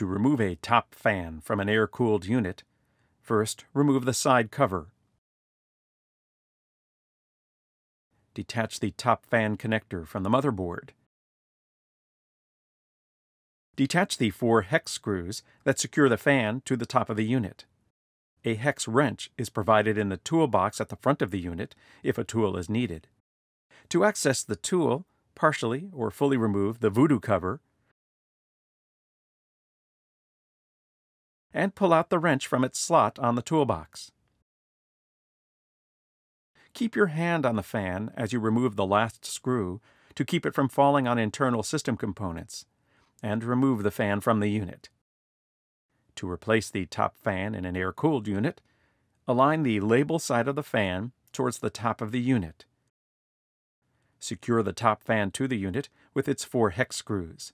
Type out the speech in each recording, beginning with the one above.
To remove a top fan from an air-cooled unit, first remove the side cover. Detach the top fan connector from the motherboard. Detach the 4 hex screws that secure the fan to the top of the unit. A hex wrench is provided in the toolbox at the front of the unit if a tool is needed. To access the tool, partially or fully remove the Voodoo cover and pull out the wrench from its slot on the toolbox. Keep your hand on the fan as you remove the last screw to keep it from falling on internal system components, and remove the fan from the unit. To replace the top fan in an air-cooled unit, align the label side of the fan towards the top of the unit. Secure the top fan to the unit with its 4 hex screws.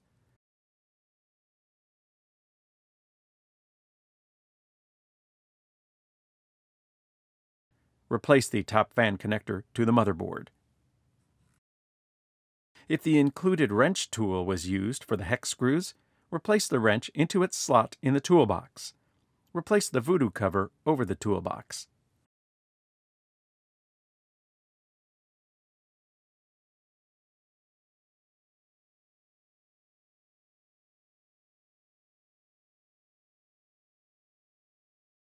Replace the top fan connector to the motherboard. If the included wrench tool was used for the hex screws, replace the wrench into its slot in the toolbox. Replace the Voodoo cover over the toolbox.